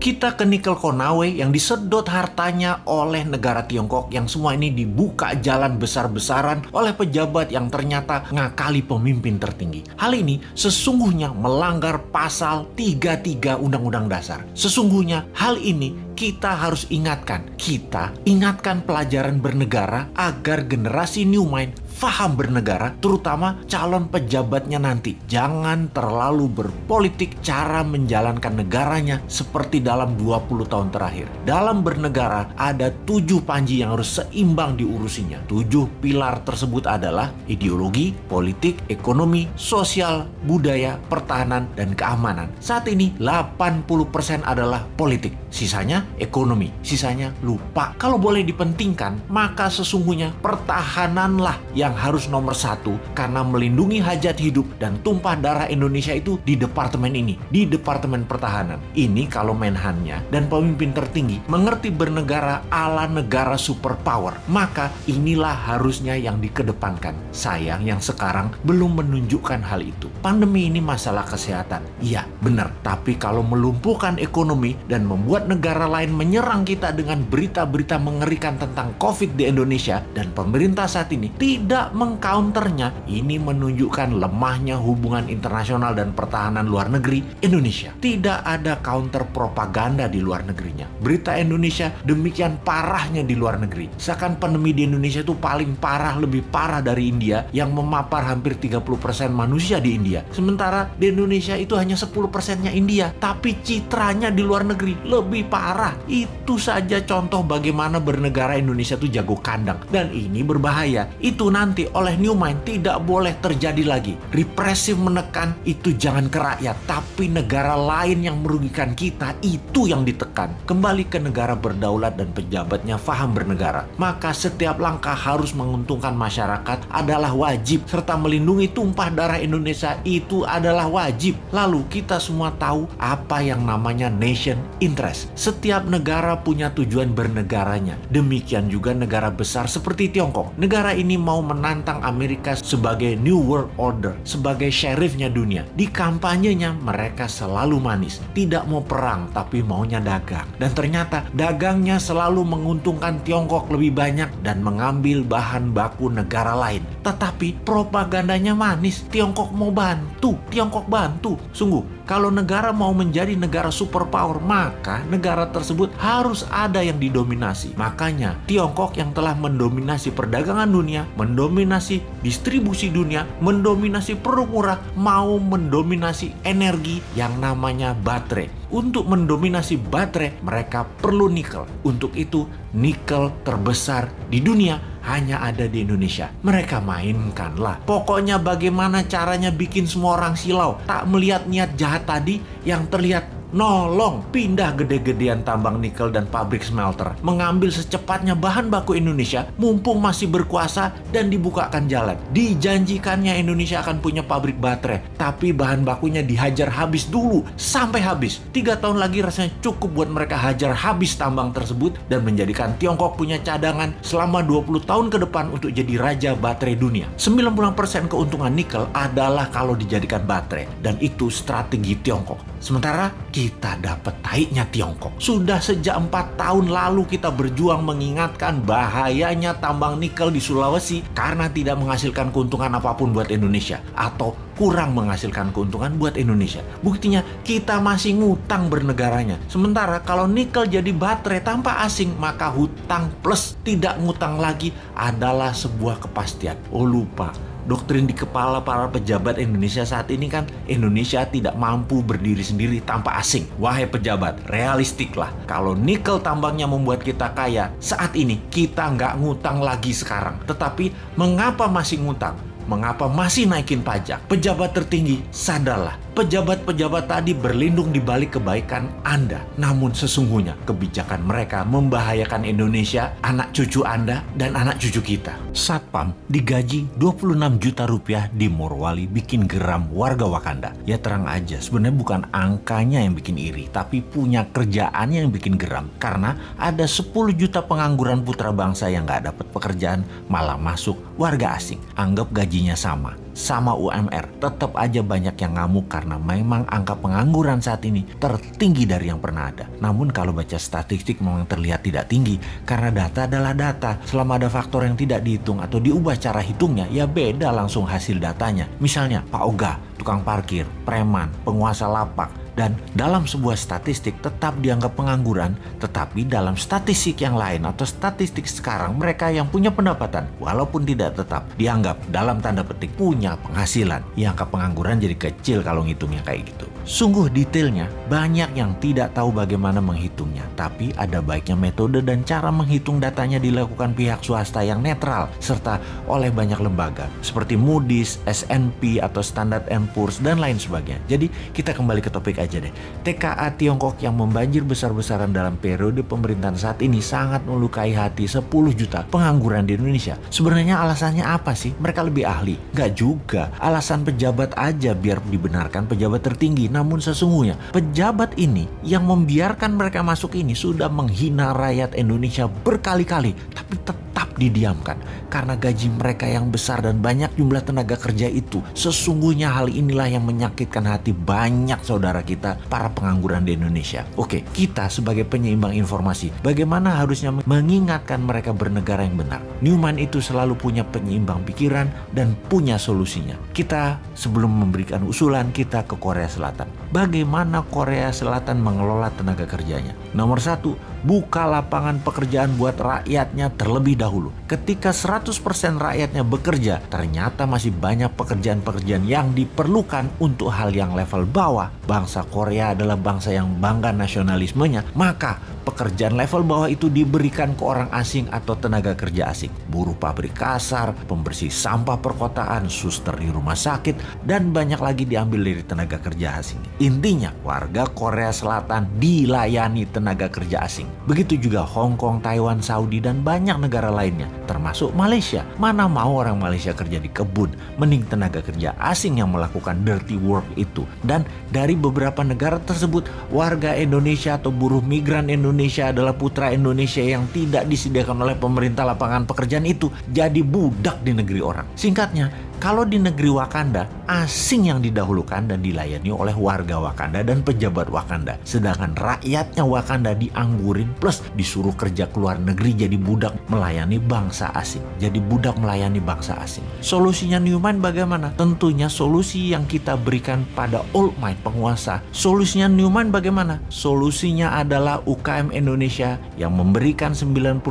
Kita ke Nikel Konawe yang disedot hartanya oleh negara Tiongkok, yang semua ini dibuka jalan besar-besaran oleh pejabat yang ternyata ngakali pemimpin tertinggi. Hal ini sesungguhnya melanggar pasal 33 Undang-Undang Dasar. Sesungguhnya hal ini kita harus ingatkan. Kita ingatkan pelajaran bernegara agar generasi New Mind faham bernegara, terutama calon pejabatnya nanti. Jangan terlalu berpolitik cara menjalankan negaranya seperti dalam 20 tahun terakhir. Dalam bernegara ada 7 panji yang harus seimbang diurusinya. 7 pilar tersebut adalah ideologi, politik, ekonomi, sosial, budaya, pertahanan, dan keamanan. Saat ini 80% adalah politik, sisanya ekonomi, sisanya lupa. Kalau boleh dipentingkan, maka sesungguhnya pertahananlah yang harus nomor 1, karena melindungi hajat hidup dan tumpah darah Indonesia itu di departemen ini, di Departemen Pertahanan. Ini kalau Menhannya dan pemimpin tertinggi mengerti bernegara ala negara superpower, maka inilah harusnya yang dikedepankan. Sayang yang sekarang belum menunjukkan hal itu. Pandemi ini masalah kesehatan, iya benar, tapi kalau melumpuhkan ekonomi dan membuat negara lain menyerang kita dengan berita-berita mengerikan tentang COVID di Indonesia, dan pemerintah saat ini tidak mengcounternya, ini menunjukkan lemahnya hubungan internasional dan pertahanan luar negeri Indonesia. Tidak ada counter propaganda di luar negerinya. Berita Indonesia demikian parahnya di luar negeri. Seakan pandemi di Indonesia itu paling parah, lebih parah dari India yang memapar hampir 30% manusia di India. Sementara di Indonesia itu hanya 10%-nya India, tapi citranya di luar negeri lebih parah. Itu saja contoh bagaimana bernegara Indonesia itu jago kandang, dan ini berbahaya. Itu nanti oleh New Mind tidak boleh terjadi lagi. Represif menekan itu jangan ke rakyat, tapi negara lain yang merugikan kita itu yang ditekan. Kembali ke negara berdaulat dan pejabatnya faham bernegara, maka setiap langkah harus menguntungkan masyarakat adalah wajib, serta melindungi tumpah darah Indonesia itu adalah wajib. Lalu kita semua tahu apa yang namanya nation interest. Setiap negara punya tujuan bernegaranya. Demikian juga negara besar seperti Tiongkok. Negara ini mau menantang Amerika sebagai New World Order, sebagai sheriffnya dunia. Di kampanyenya mereka selalu manis, tidak mau perang tapi maunya dagang. Dan ternyata dagangnya selalu menguntungkan Tiongkok lebih banyak dan mengambil bahan baku negara lain. Tetapi propagandanya manis, Tiongkok mau bantu, Tiongkok bantu. Sungguh, kalau negara mau menjadi negara superpower, maka negara tersebut harus ada yang didominasi. Makanya Tiongkok yang telah mendominasi perdagangan dunia, mendominasi distribusi dunia, mendominasi produk murah, mau mendominasi energi yang namanya baterai. Untuk mendominasi baterai, mereka perlu nikel. Untuk itu, nikel terbesar di dunia hanya ada di Indonesia. Mereka mainkanlah. Pokoknya bagaimana caranya bikin semua orang silau, tak melihat niat jahat tadi yang terlihat nolong pindah gede-gedean tambang nikel dan pabrik smelter, mengambil secepatnya bahan baku Indonesia mumpung masih berkuasa dan dibukakan jalan. Dijanjikannya Indonesia akan punya pabrik baterai, tapi bahan bakunya dihajar habis dulu sampai habis. 3 tahun lagi rasanya cukup buat mereka hajar habis tambang tersebut dan menjadikan Tiongkok punya cadangan selama 20 tahun ke depan untuk jadi raja baterai dunia. 90% keuntungan nikel adalah kalau dijadikan baterai, dan itu strategi Tiongkok. Sementara kita dapat taiknya Tiongkok. Sudah sejak 4 tahun lalu kita berjuang mengingatkan bahayanya tambang nikel di Sulawesi karena tidak menghasilkan keuntungan apapun buat Indonesia atau kurang menghasilkan keuntungan buat Indonesia. Buktinya kita masih ngutang bernegaranya. Sementara kalau nikel jadi baterai tanpa asing, maka hutang plus tidak ngutang lagi adalah sebuah kepastian. Oh lupa. Doktrin di kepala para pejabat Indonesia saat ini kan, Indonesia tidak mampu berdiri sendiri tanpa asing. Wahai pejabat, realistiklah. Kalau nikel tambangnya membuat kita kaya, saat ini kita nggak ngutang lagi sekarang. Tetapi mengapa masih ngutang? Mengapa masih naikin pajak? Pejabat tertinggi, sadarlah. Pejabat-pejabat tadi berlindung di balik kebaikan Anda. Namun sesungguhnya kebijakan mereka membahayakan Indonesia, anak cucu Anda, dan anak cucu kita. Satpam digaji 26 juta rupiah di Morowali bikin geram warga Wakanda. Ya terang aja, sebenarnya bukan angkanya yang bikin iri, tapi punya kerjaannya yang bikin geram. Karena ada 10 juta pengangguran putra bangsa yang gak dapat pekerjaan, malah masuk warga asing. Anggap gajinya sama. sama UMR, tetap aja banyak yang ngamuk karena memang angka pengangguran saat ini tertinggi dari yang pernah ada. Namun kalau baca statistik memang terlihat tidak tinggi karena data adalah data. Selama ada faktor yang tidak dihitung atau diubah cara hitungnya, ya beda langsung hasil datanya. Misalnya Pak Oga, tukang parkir, preman, penguasa lapak. Dan dalam sebuah statistik tetap dianggap pengangguran, tetapi dalam statistik yang lain atau statistik sekarang mereka yang punya pendapatan walaupun tidak tetap dianggap dalam tanda petik punya penghasilan. Ya, angka pengangguran jadi kecil kalau ngitungnya kayak gitu. Sungguh detailnya banyak yang tidak tahu bagaimana menghitungnya, tapi ada baiknya metode dan cara menghitung datanya dilakukan pihak swasta yang netral serta oleh banyak lembaga seperti Moody's, S&P atau Standard & Poor's dan lain sebagainya. Jadi kita kembali ke topik aja deh. TKA Tiongkok yang membanjir besar-besaran dalam periode pemerintahan saat ini sangat melukai hati 10 juta pengangguran di Indonesia. Sebenarnya alasannya apa sih? Mereka lebih ahli? Nggak juga. Alasan pejabat aja biar dibenarkan pejabat tertinggi. Namun sesungguhnya pejabat ini yang membiarkan mereka masuk ini sudah menghina rakyat Indonesia berkali-kali, tapi tetap didiamkan karena gaji mereka yang besar dan banyak jumlah tenaga kerja itu. Sesungguhnya hal inilah yang menyakitkan hati banyak saudara kita para pengangguran di Indonesia. Oke, kita sebagai penyeimbang informasi bagaimana harusnya mengingatkan mereka bernegara yang benar. Newman itu selalu punya penyeimbang pikiran dan punya solusinya. Kita sebelum memberikan usulan kita ke Korea Selatan. Bagaimana Korea Selatan mengelola tenaga kerjanya? Nomor 1, buka lapangan pekerjaan buat rakyatnya terlebih dahulu. Ketika 100% rakyatnya bekerja, ternyata masih banyak pekerjaan-pekerjaan yang diperlukan untuk hal yang level bawah. Bangsa Korea adalah bangsa yang bangga nasionalismenya, maka pekerjaan level bawah itu diberikan ke orang asing atau tenaga kerja asing. Buruh pabrik kasar, pembersih sampah perkotaan, suster di rumah sakit, dan banyak lagi diambil dari tenaga kerja asing. Intinya, warga Korea Selatan dilayani tenaga kerja asing. Begitu juga Hong Kong, Taiwan, Saudi, dan banyak negara lainnya, termasuk Malaysia. Mana mau orang Malaysia kerja di kebun, mending tenaga kerja asing yang melakukan dirty work itu. Dan dari beberapa negara tersebut, warga Indonesia atau buruh migran Indonesia adalah putra Indonesia yang tidak disediakan oleh pemerintah lapangan pekerjaan itu jadi budak di negeri orang. Singkatnya, kalau di negeri Wakanda, asing yang didahulukan dan dilayani oleh warga Wakanda dan pejabat Wakanda. Sedangkan rakyatnya Wakanda dianggurin plus disuruh kerja ke luar negeri jadi budak melayani bangsa asing. Jadi budak melayani bangsa asing. Solusinya Newman bagaimana? Tentunya solusi yang kita berikan pada old might penguasa. Solusinya Newman bagaimana? Solusinya adalah UKM Indonesia yang memberikan 97%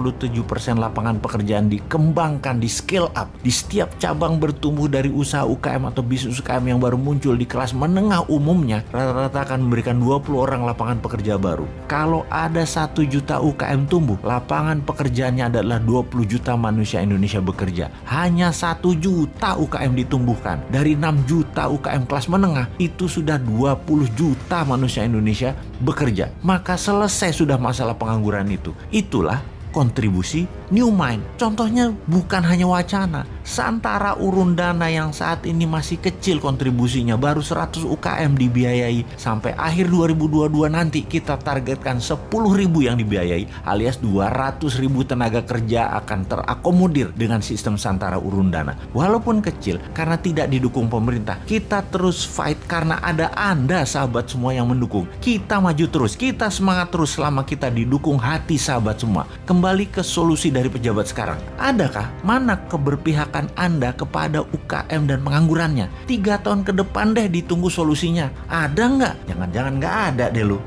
lapangan pekerjaan dikembangkan, di scale up. Di setiap cabang bertumbuh dari usaha UKM atau bisnis UKM yang baru muncul di kelas menengah umumnya, rata-rata akan memberikan 20 orang lapangan pekerja baru. Kalau ada 1 juta UKM tumbuh, lapangan pekerjaannya adalah 20 juta manusia Indonesia bekerja. Hanya 1 juta UKM ditumbuhkan. Dari 6 juta UKM kelas menengah, itu sudah 20 juta manusia Indonesia bekerja. Maka selesai sudah masalah pengangguran itu. Itulah kontribusi Newman. Contohnya bukan hanya wacana. Santara urun dana yang saat ini masih kecil kontribusinya, baru 100 UKM dibiayai. Sampai akhir 2022 nanti kita targetkan 10.000 yang dibiayai, alias 200.000 tenaga kerja akan terakomodir dengan sistem Santara urun dana. Walaupun kecil, karena tidak didukung pemerintah, kita terus fight karena ada Anda sahabat semua yang mendukung. Kita maju terus, kita semangat terus selama kita didukung hati sahabat semua. Kembali ke solusi dari pejabat sekarang. Adakah mana keberpihakan Anda kepada UKM dan penganggurannya? 3 tahun ke depan deh ditunggu solusinya. Ada nggak? Jangan-jangan nggak ada deh lu.